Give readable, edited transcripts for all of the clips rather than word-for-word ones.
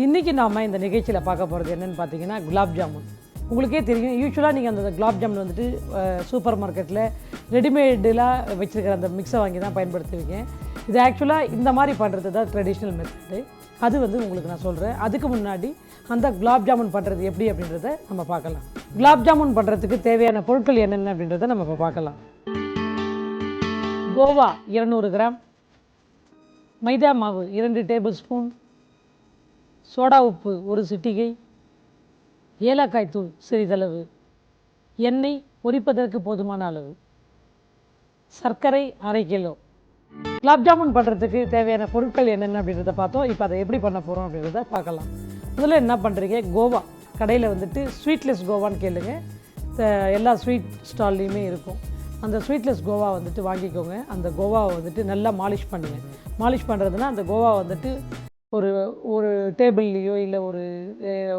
இன்றைக்கி நாம் இந்த நிகழ்ச்சியில் பார்க்க போகிறது என்னென்னு பார்த்தீங்கன்னா குலாப் ஜாமுன். உங்களுக்கே தெரியும், யூஸ்வலாக நீங்கள் அந்த குலாப் ஜாமுன் வந்துட்டு சூப்பர் மார்க்கெட்டில் ரெடிமேடெலாம் வச்சுருக்கிற அந்த மிக்ஸை வாங்கி தான் பயன்படுத்துவீங்க. இது ஆக்சுவலாக இந்த மாதிரி பண்ணுறது தான் ட்ரெடிஷ்னல் மெத்தடு. அது வந்து உங்களுக்கு நான் சொல்கிறேன். அதுக்கு முன்னாடி அந்த குலாப் ஜாமுன் பண்ணுறது எப்படி அப்படின்றத நம்ம பார்க்கலாம். குலாப் ஜாமுன் பண்ணுறதுக்கு தேவையான பொருட்கள் என்னென்ன அப்படின்றத நம்ம இப்போ பார்க்கலாம். கோவா 200 கிராம், மைதா மாவு 2 டேபிள் ஸ்பூன், சோடா உப்பு 1 சிட்டிகை, ஏலக்காய் தூள் சிறிதளவு, எண்ணெய் பொரிப்பதற்கு போதுமான அளவு, சர்க்கரை 1/2 கிலோ. குலாப் ஜாமுன் பண்ணுறதுக்கு தேவையான பொருட்கள் என்னென்ன அப்படின்றத பார்த்தோம். இப்போ அதை எப்படி பண்ண போகிறோம் அப்படின்றத பார்க்கலாம். முதல்ல என்ன பண்ணுறீங்க, கோவா கடையில் வந்துட்டு ஸ்வீட்லெஸ் கோவான்னு கேளுங்க, எல்லா ஸ்வீட் ஸ்டால்லையுமே இருக்கும். அந்த ஸ்வீட்லெஸ் கோவா வந்துட்டு வாங்கிக்கோங்க. அந்த கோவாவை வந்துட்டு நல்லா மாலிஷ் பண்ணுங்கள். மாலிஷ் பண்ணுறதுனா அந்த கோவா வந்துட்டு ஒரு ஒரு டேபிள்லேயோ இல்லை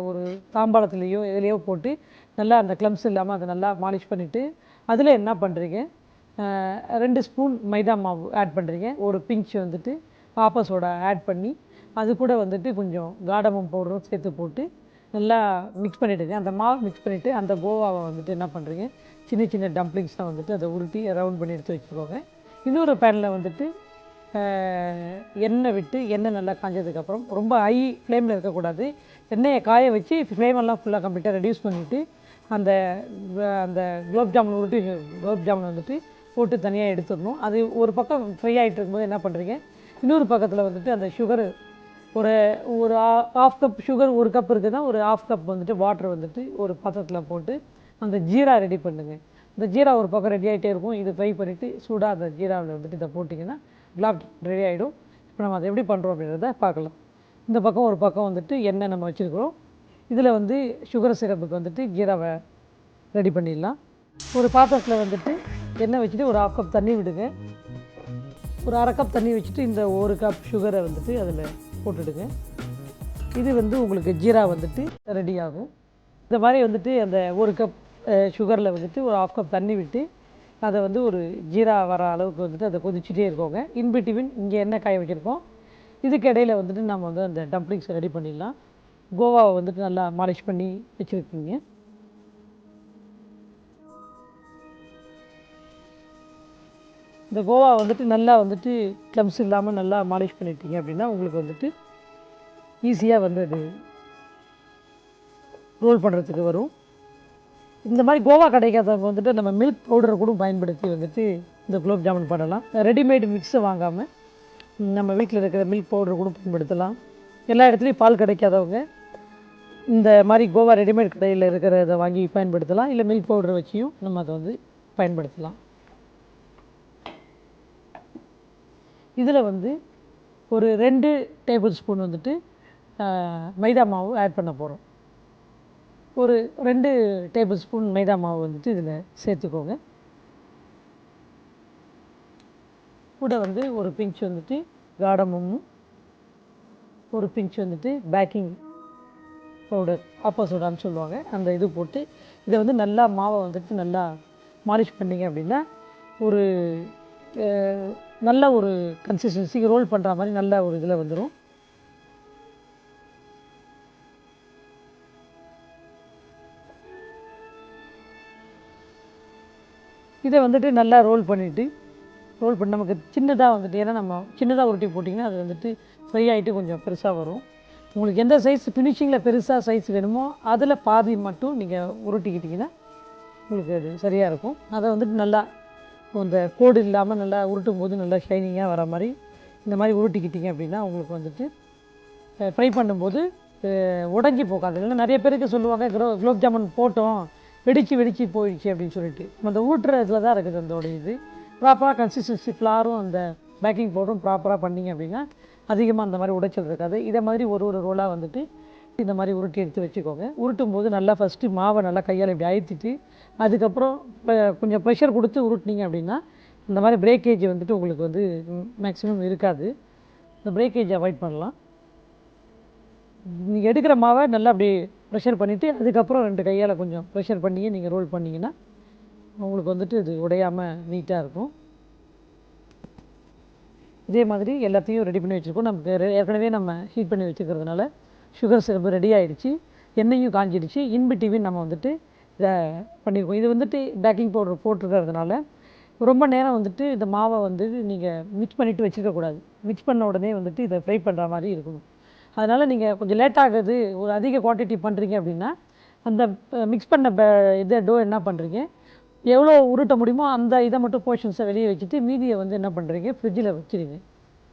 ஒரு தாம்பாளத்துலேயோ எதுலேயோ போட்டு நல்லா அந்த க்ளம்ஸ் இல்லாமல் அதை நல்லா மாலிஷ் பண்ணிவிட்டு அதில் என்ன பண்ணுறீங்க, 2 ஸ்பூன் மைதா மாவு ஆட் பண்ணுறீங்க. ஒரு பிஞ்ச் வந்துட்டு ஆப்ப சோடா ஆட் பண்ணி அது கூட வந்துட்டு கொஞ்சம் காடமம் பவுடரும் சேர்த்து போட்டு நல்லா மிக்ஸ் பண்ணிவிடுங்க. அந்த மாவு மிக்ஸ் பண்ணிவிட்டு அந்த கோவாவை வந்துட்டு என்ன பண்ணுறீங்க, சின்ன சின்ன டம்ப்ளிங்ஸ்லாம் வந்துட்டு அதை உருட்டி ரவுண்ட் பண்ணி எடுத்து வச்சுக்கோங்க. இன்னொரு பேனில் வந்துட்டு எண்ணெய் விட்டு, எண்ணெய் நல்லா காஞ்சதுக்கப்புறம், ரொம்ப ஹை ஃப்ளேமில் இருக்கக்கூடாது, எண்ணெயை காய வச்சு ஃப்ளேமெல்லாம் ஃபுல்லாக கம்ப்ளீட்டாக ரெடியூஸ் பண்ணிவிட்டு அந்த அந்த குலோப் ஜாமுன் உருட்டி குலோப் ஜாமுன் வந்துட்டு போட்டு தனியாக எடுத்துடணும். அது ஒரு பக்கம் ஃப்ரை ஆகிட்டு இருக்கும்போது என்ன பண்ணுறீங்க, இன்னொரு பக்கத்தில் வந்துட்டு அந்த சுகரு ஒரு ஒரு 1/2 கப் சுகர், 1 கப் இருக்குதுன்னா ஒரு 1/2 கப் வந்துட்டு வாட்டர் வந்துட்டு ஒரு பாத்திரத்தில் போட்டு அந்த ஜீரா ரெடி பண்ணுங்கள். இந்த ஜீரா ஒரு பக்கம் ரெடி ஆகிட்டே இருக்கும். இது ஃப்ரை பண்ணிவிட்டு சூடாக அந்த ஜீராவில் வந்துட்டு இதை போட்டிங்கன்னா குலாப் ரெடி ஆகிடும். இப்போ நம்ம அதை எப்படி பண்ணுறோம் அப்படின்றத பார்க்கலாம். இந்த பக்கம் ஒரு பக்கம் வந்துட்டு எண்ணெய் நம்ம வச்சுருக்கிறோம். இதில் வந்து சுகர் சிரப்புக்கு வந்துட்டு ஜீராவை ரெடி பண்ணிடலாம். ஒரு பாத்திரத்தில் வந்துட்டு எண்ணெய் வச்சுட்டு ஒரு 1/2 கப் தண்ணி விடுங்க. ஒரு 1/2 கப் தண்ணி வச்சுட்டு இந்த 1 கப் சுகரை வந்துட்டு அதில் போட்டுடுங்க. இது வந்து உங்களுக்கு ஜீரா வந்துட்டு ரெடி ஆகும். இந்த மாதிரி வந்துட்டு அந்த 1 கப் சுகரில் வந்துட்டு ஒரு 1/2 கப் தண்ணி விட்டு அதை வந்து ஒரு ஜீரா வர அளவுக்கு வந்துட்டு அதை கொதிச்சுட்டே இருக்கோங்க. இன்பிட்வீன் இங்கே எண்ணெய் காய வச்சுருக்கோம். இதுக்கு இடையில் வந்துட்டு நம்ம வந்து அந்த டம்ப்ளிங்ஸை ரெடி பண்ணிடலாம். கோவாவை வந்துட்டு நல்லா மாலிஷ் பண்ணி வச்சுருக்கீங்க. இந்த கோவா வந்துட்டு நல்லா வந்துட்டு க்ளம்ஸ் இல்லாமல் நல்லா மாலிஷ் பண்ணிட்டீங்க அப்படின்னா உங்களுக்கு வந்துட்டு ஈஸியாக வந்து அது ரோல் பண்ணுறதுக்கு வரும். இந்த மாதிரி கோவா கிடைக்காதவங்க வந்துட்டு நம்ம மில்க் பவுடரை கூட பயன்படுத்தி வந்துட்டு இந்த குலோப் ஜாமுன் பண்ணலாம். ரெடிமேடு மிக்ஸை வாங்காமல் நம்ம வீட்டில் இருக்கிற மில்க் பவுடர் கூட பயன்படுத்தலாம். எல்லா இடத்துலையும் பால் கிடைக்காதவங்க இந்த மாதிரி கோவா ரெடிமேட் கடையில் இருக்கிறத வாங்கி பயன்படுத்தலாம். இல்லை மில்க் பவுடரை வச்சியும் நம்ம அதை வந்து பயன்படுத்தலாம். இதில் வந்து ஒரு 2 டேபிள் ஸ்பூன் வந்துட்டு மைதா மாவு ஆட் பண்ண போகிறோம். ஒரு 2 டேபிள் ஸ்பூன் மைதா மாவு வந்துட்டு இதில் சேர்த்துக்கோங்க. கூட வந்து ஒரு பிஞ்ச் வந்துட்டு காடமும், ஒரு பிஞ்ச் வந்துட்டு பேக்கிங் பவுடர் ஆப்ப சோடான்னு சொல்லுவாங்க, அந்த இது போட்டு இதை வந்து நல்லா மாவை வந்துட்டு நல்லா மாலிஷ் பண்ணிங்க அப்படின்னா ஒரு நல்ல ஒரு கன்சிஸ்டன்சிக்கு ரோல் பண்ணுற மாதிரி நல்ல ஒரு இதில் வந்துடும். இதை வந்துட்டு நல்லா ரோல் பண்ணி நமக்கு சின்னதாக வந்துட்டு, ஏன்னா நம்ம சின்னதாக உருட்டி போட்டிங்கன்னா அது வந்துட்டு ஃப்ரை ஆகிட்டு கொஞ்சம் பெருசாக வரும். உங்களுக்கு எந்த சைஸ் ஃபினிஷிங்கில் பெருசாக சைஸ் வேணுமோ அதில் பாதி மட்டும் நீங்கள் உருட்டிக்கிட்டிங்கன்னா உங்களுக்கு அது சரியாக இருக்கும். அதை வந்துட்டு நல்லா அந்த கோடு இல்லாமல் நல்லா உருட்டும் போது நல்லா ஷைனிங்காக வர மாதிரி இந்த மாதிரி உருட்டிக்கிட்டிங்க அப்படின்னா உங்களுக்கு வந்துட்டு ஃப்ரை பண்ணும்போது உடஞ்சி போகாது. இல்லைன்னா நிறைய பேருக்கு சொல்லுவாங்க குலோப் ஜாமுன் போட்டோம் வெடிச்சு போயிடுச்சு அப்படின்னு சொல்லிட்டு. அந்த ஊட்டுறதுல தான் இருக்குது அதோடைய இது. ப்ராப்பராக கன்சிஸ்டன்சி ஃப்ளாரும் அந்த பேக்கிங் பவுடரும் ப்ராப்பராக பண்ணிங்க அப்படின்னா அதிகமாக அந்த மாதிரி உடைச்சல் இருக்காது. இதை மாதிரி ஒரு ரோலாக வந்துட்டு இந்த மாதிரி உருட்டி எடுத்து வச்சுக்கோங்க. உருட்டும் போது நல்லா ஃபஸ்ட்டு மாவை நல்லா கையால் இப்படி அழுத்திட்டு அதுக்கப்புறம் கொஞ்சம் ப்ரெஷர் கொடுத்து உருட்டினீங்க அப்படின்னா இந்த மாதிரி பிரேக்கேஜ் வந்துட்டு உங்களுக்கு வந்து மேக்ஸிமம் இருக்காது. இந்த பிரேக்கேஜ் அவாய்ட் பண்ணலாம். நீங்கள் எடுக்கிற மாவை நல்லா அப்படி ப்ரெஷர் பண்ணிவிட்டு அதுக்கப்புறம் 2 கையால் கொஞ்சம் ப்ரெஷர் பண்ணியே நீங்கள் ரோல் பண்ணிங்கன்னா உங்களுக்கு வந்துட்டு இது உடையாமல் நீட்டாக இருக்கும். இதே மாதிரி எல்லாத்தையும் ரெடி பண்ணி வச்சுருக்கோம். நமக்கு ஏற்கனவே நம்ம ஹீட் பண்ணி வச்சுக்கிறதுனால சுகர் சிரப்பு ரெடி ஆகிடுச்சு, எண்ணெயும் காஞ்சிடுச்சு. இன்பிட்வீன் நம்ம வந்துட்டு இதை பண்ணியிருக்கோம். இது வந்துட்டு பேக்கிங் பவுடர் போட்டிருக்கிறதுனால ரொம்ப நேரம் வந்துட்டு இந்த மாவை வந்து நீங்கள் மிக்ஸ் பண்ணிவிட்டு வச்சுருக்கக்கூடாது. மிக்ஸ் பண்ண உடனே வந்துட்டு இதை ஃப்ரை பண்ணுற மாதிரி இருக்கணும். அதனால் நீங்கள் கொஞ்சம் லேட் ஆகுது, ஒரு அதிக குவான்டிட்டி பண்ணுறீங்க அப்படின்னா அந்த மிக்ஸ் பண்ண இதை டோ என்ன பண்ணுறீங்க, எவ்வளோ உருட்ட முடியுமோ அந்த இதை மட்டும் போர்ஷன்ஸை வெளியே வச்சுட்டு மீதியை வந்து என்ன பண்ணுறீங்க, ஃப்ரிட்ஜில் வச்சுருங்க.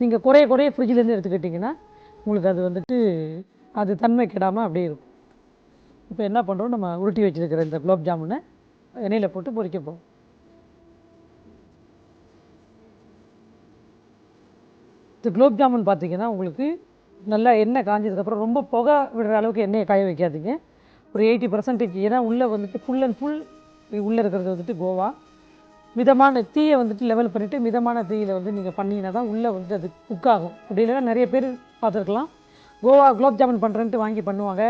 நீங்கள் குறைய ஃப்ரிட்ஜிலேருந்து எடுத்துக்கிட்டிங்கன்னா உங்களுக்கு அது வந்துட்டு அது தன்மை கெடாமல் அப்படியே இருக்கும். இப்போ என்ன பண்ணுறோம், நம்ம உருட்டி வச்சுருக்கிற இந்த குலோப் ஜாமுனை எண்ணெயில் போட்டு பொரிக்க போகிறோம். இந்த குலோப் ஜாமுன் பார்த்திங்கன்னா உங்களுக்கு நல்லா எண்ணெய் காஞ்சதுக்கப்புறம் ரொம்ப புகை விடுற அளவுக்கு எண்ணெயை காய வைக்காதீங்க. ஒரு 80%. ஏன்னா உள்ளே வந்துட்டு ஃபுல் அண்ட் ஃபுல் உள்ளே இருக்கிறது வந்துட்டு கோவா. மிதமான தீயை வந்துட்டு லெவல் பண்ணிவிட்டு மிதமான தீயில் வந்து நீங்கள் பண்ணிங்கன்னா தான் உள்ளே வந்து அது குக் ஆகும். அப்படி இல்லைன்னா நிறைய பேர் பார்த்துருக்கலாம், கோவா குலோப் ஜாமுன் பண்ணுறேன்ட்டு வாங்கி பண்ணுவாங்க,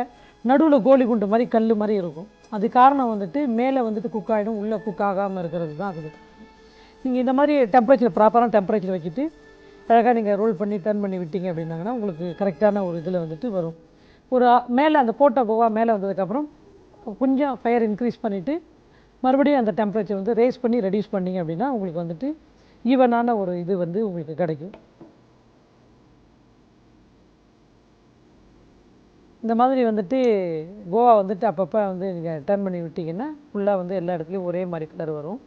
நடுவில் கோலி குண்டு மாதிரி கல் மாதிரி இருக்கும். அது காரணம் வந்துட்டு மேலே வந்துட்டு குக் ஆகிடும், உள்ளே குக் ஆகாமல் இருக்கிறது தான் அது. நீங்கள் இந்த மாதிரி டெம்பரேச்சர் ப்ராப்பரான டெம்பரேச்சர் வச்சுட்டு அழகாக நீங்கள் ரோல் பண்ணி டர்ன் பண்ணி விட்டீங்க அப்படின்னாங்கன்னா உங்களுக்கு கரெக்டான ஒரு இதில் வந்துட்டு வரும். ஒரு மேலே அந்த போட்ட கோவா மேலே வந்ததுக்கப்புறம் கொஞ்சம் ஃபயர் இன்க்ரீஸ் பண்ணிவிட்டு மறுபடியும் அந்த டெம்பரேச்சர் வந்து ரேஸ் பண்ணி ரெடியூஸ் பண்ணிங்க அப்படின்னா உங்களுக்கு வந்துட்டு ஈவனான ஒரு இது வந்து உங்களுக்கு கிடைக்கும். இந்த மாதிரி வந்துட்டு கோவா வந்துட்டு அப்பப்போ வந்து நீங்கள் டர்ன் பண்ணி விட்டிங்கன்னா ஃபுல்லாக வந்து எல்லா இடத்துலையும் ஒரே மாதிரி கலர் வரும்.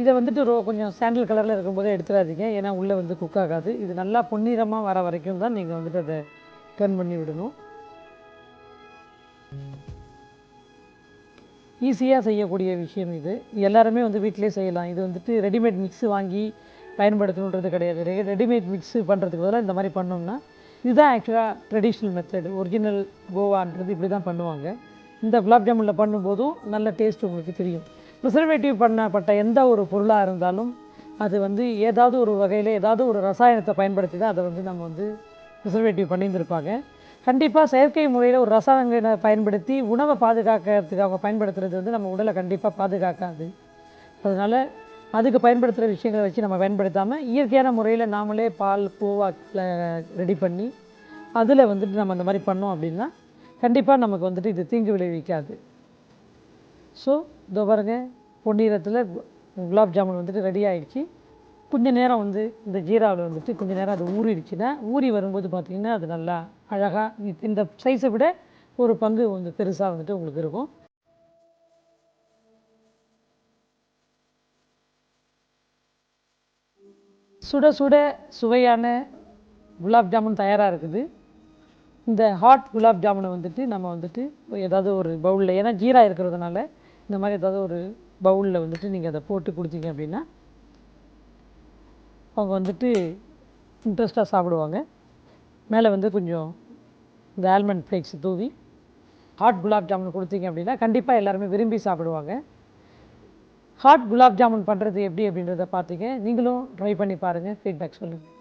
இதை வந்துட்டு கொஞ்சம் சாண்டில் கலரில் இருக்கும்போதே எடுத்துடாதீங்க, ஏன்னா உள்ளே வந்து குக் ஆகாது. இது நல்லா பொன்னிறமாக வர வரைக்கும் தான் நீங்கள் வந்துட்டு அதை டர்ன் பண்ணி விடணும். ஈஸியாக செய்யக்கூடிய விஷயம் இது. எல்லாருமே வந்து வீட்டிலே செய்யலாம். இது வந்துட்டு ரெடிமேட் மிக்ஸு வாங்கி பயன்படுத்தணுன்றது கிடையாது. ரெடிமேட் மிக்ஸு பண்ணுறதுக்கு பதிலாக இந்த மாதிரி பண்ணோம்னா இதுதான் ஆக்சுவலாக ட்ரெடிஷ்னல் மெத்தடு. ஒரிஜினல் கோவான்றது இப்படி தான் பண்ணுவாங்க. இந்த குலாப் ஜாமுனில் பண்ணும்போதும் நல்ல டேஸ்ட் உங்களுக்கு தெரியும். ப்ரிசர்வேட்டிவ் பண்ணப்பட்ட எந்த ஒரு பொருளாக இருந்தாலும் அது வந்து ஏதாவது ஒரு வகையில் ஏதாவது ஒரு ரசாயனத்தை பயன்படுத்தி தான் அதை வந்து நம்ம வந்து ப்ரிசர்வேட்டிவ் பண்ணியிருந்திருப்பாங்க. கண்டிப்பாக செயற்கை முறையில் ஒரு ரசாயனங்களை பயன்படுத்தி உணவை பாதுகாக்கிறதுக்கு அவங்க பயன்படுத்துகிறது வந்து நம்ம உடலை கண்டிப்பாக பாதுகாக்காது. அதனால் அதுக்கு பயன்படுத்துகிற விஷயங்களை வச்சு நம்ம பயன்படுத்தாமல் இயற்கையான முறையில் நாமளே பால் பூவாக்கில் ரெடி பண்ணி அதில் வந்துட்டு நம்ம அந்த மாதிரி பண்ணோம் அப்படின்னா கண்டிப்பாக நமக்கு வந்துட்டு இது தீங்கு விளைவிக்காது. ஸோ இதோ பாருங்க, பொன்னிறத்தில் குலாப் ஜாமுன் வந்துட்டு ரெடி ஆகிடுச்சு. கொஞ்சம் நேரம் வந்து இந்த ஜீராவில் வந்துட்டு கொஞ்சம் நேரம் அது ஊறிடுச்சுன்னா ஊறி வரும்போது பார்த்திங்கன்னா அது நல்லா அழகாக இந்த சைஸை விட ஒரு பங்கு வந்து பெருசாக வந்துட்டு உங்களுக்கு இருக்கும். சுட சுட சுவையான குலாப் ஜாமுன் தயாராக இருக்குது. இந்த ஹாட் குலாப் ஜாமுனை வந்துட்டு நம்ம வந்துட்டு ஏதாவது ஒரு பவுலில், ஏன்னா ஜீரா இருக்கிறதுனால இந்த மாதிரி ஏதாவது ஒரு பவுலில் வந்துட்டு நீங்கள் அதை போட்டு கொடுத்தீங்க அப்படின்னா அவங்க வந்துட்டு இன்ட்ரெஸ்ட்டாக சாப்பிடுவாங்க. மேலே வந்து கொஞ்சம் இந்த ஆல்மண்ட் ஃப்ளேக்ஸ் தூவி ஹாட் குலாப் ஜாமுன் கொடுத்தீங்க அப்படின்னா கண்டிப்பாக எல்லாருமே விரும்பி சாப்பிடுவாங்க. ஹாட் குலாப் ஜாமுன் பண்ணுறது எப்படி அப்படின்றத பார்த்தீங்க. நீங்களும் ட்ரை பண்ணி பாருங்கள், ஃபீட்பேக் சொல்லுங்கள்.